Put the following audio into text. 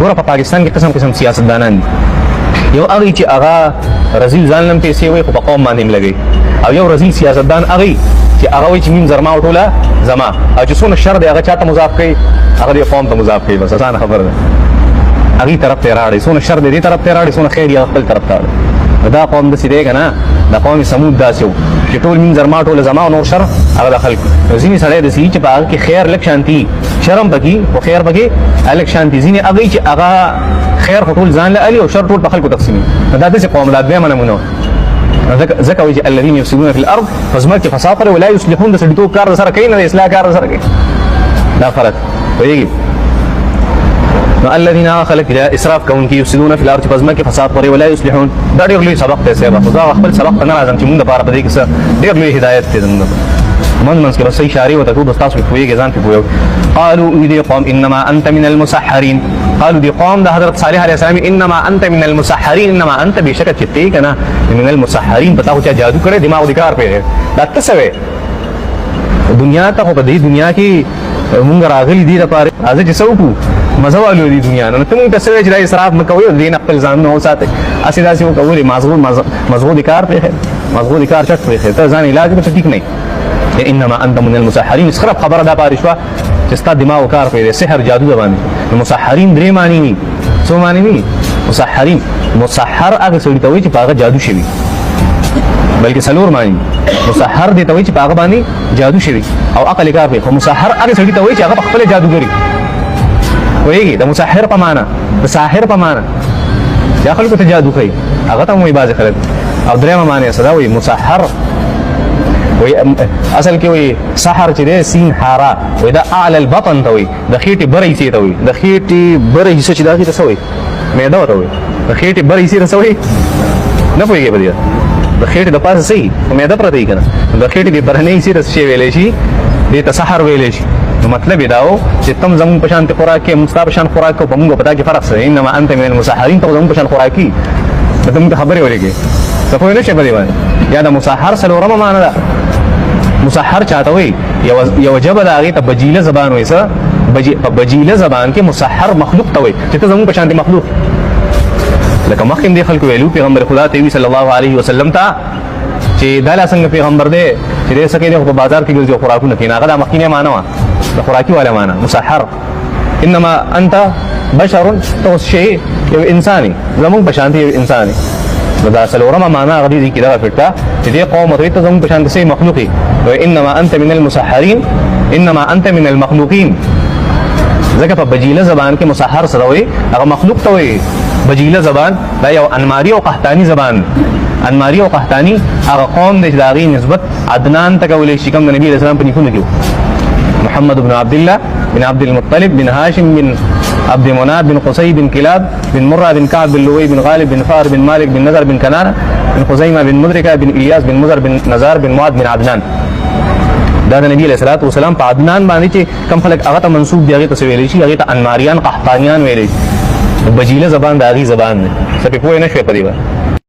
ګوره په پاکستان کې قسم قسم سیاستدانان دي. یو هغه چې هغه رزیل ځان لم پیسې وي خو په قوم باندې لګي، او یو رزیل سیاستدان هغه چې هغه وایي چې مين زرما او ټوله زما، او چې څونه شر دی هغه چاته مضاف کوي، هغه دې قوم ته مضاف کوي. بس اسانه خبره ده. هغه طرف ته راړي، څونه شر دی دې طرف ته راړي، څونه خیر یې خپل طرف ته راړي. دا قوم د سیده کنه، دا قوم سمود داسې وو چې ټول مين زرما ټوله زما او نور شر هغه داخل. ځینې سړی د سې چې په هغه کې خیر لک شانتي، شرم پکې او خیر پکې الک شانتي. ځینې هغه چې هغه خیر ټول ځان له علي او شر ټول په خلکو تقسیمي. دا داسې قوم لا به منمونه ذکر وجه الذين يفسدون في الارض فزمت فسافر ولا يصلحون. د سړیتوب کار سره کوي نه اصلاح کار سره کوي. دا فرق ویږي. نو الذين خلق اسراف کوونکي يفسدون في الارض فزمت فساد پر ولا يصلحون. دا ډېر لوی سبق دی سبا. خدا خپل سبق نه راځم چې موږ لپاره په دې کې ډېر لوی هدایت دی. من کې بس صحیح اشاره وته ټول تاسو په پوهیږئ ځان په پوهیږئ. قالوا دي قوم انما انت من المسحرين. قالوا دي قوم د حضرت صالح علیه السلام انما انت من المسحرين. انما انت بشک چې کنه من المسحرين. پتا هو چې جادو کړي دماغ د کار په دا تسوي دنیا ته په دې دنیا کې مونږ راغلي دي لپاره ازه چې څوک مزه والو دي دنیا نه ته مونږ تسوي چې دا اسراف مکوي او دین خپل ځان نه وساته اسی داسې وکولي مزغو د کار په مزغو د کار چټ په ته ځان علاج به ټیک نه. انما انت من المسحرين. اسخرب خبره دا پارشوا چې ستا دماغ کار په سحر جادو زبان. مسحرین درې معنی ني څو معنی ني. مسحرین مسحر هغه سړی ته وایي چې هغه جادو شوی، بلکې سلور معنی. مسحر دې ته وایي چې هغه باندې جادو شوی او عقل کار کوي. خو مسحر هغه سړی ته وایي چې هغه خپل جادوګری وایي. د مسحر په معنا د ساحر په معنا یا خلکو ته جادو کوي هغه ته وایي باز خلک. او درېمه معنی صدا وایي مسحر وي اصل کې وي سحر چې ده سین حارا وي دا اعلى البطن ته وي د خېټې برې سي ته وي د خېټې برې حصہ چې دا کې څه وي معده ته وي د خېټې برې سي ته وي نه پوهیږي په دې د خېټې د پاسه سي معده پرته یې کنه د خېټې د برنې سي ته شی ویلې شي دې ته سحر ویلې شي. نو مطلب دا و چې تم زمون په شان ته خوراک کې مستاب شان خوراک کو بمغه پتا کې فرق څه. انما انت من المسحرين. ته زمون په شان خوراکي ته موږ خبرې ولګي څه په نه شي په دې باندې. یا د مسحر سلورمه معنا ده. مسحر چاته وي یو جبل هغه ته بجیله زبان وي. څه بجیله زبان کې مسحر مخلوق ته وي چې ته زموږ په شان دي مخلوق. لکه مخکې دې خلکو ویلو پیغمبر خدا ته صلی الله علیه وسلم ته چې دا څنګه پیغمبر دی چې دې سکه دې په بازار کې ګرځي خوراکونه کین هغه د مخکینه معنا و د خوراکي والا معنا مسحر. انما انت بشر تو شيء یو انساني زموږ په شان دي انساني. دا سلورمه معنا غدي دي کده فټه چې دې قوم ته ته زموږ په شان دي مخلوقي. انما انت من المسحرين. انما انت من المخلوقين. ځکه په بجیله زبان کې مسحر سره وي هغه مخلوق ته وي. بجیله زبان دا یو انماری او قحطانی زبان. انماری او قحطانی هغه قوم د داغي نسبت عدنان ته کولې شي کوم د نبی اسلام په نیکونو کې محمد بن عبد الله بن عبد المطلب بن هاشم بن عبد مناف بن قصي بن كلاب بن مرة بن كعب بن لؤي بن غالب بن فار بن مالك بن نذر بن كنانة بن خزيمة بن مدركة بن إلياس بن مزر بن نزار بن معاذ بن عدنان. دا د نبی علیہ الصلوۃ والسلام په عدنان باندې چې کم خلک هغه ته منسوب دی هغه ته ویل شي هغه ته انماریان قحطانیان ویل شي. بجیله زبان د هغه زبان نه څه په پوهه نشوي په دې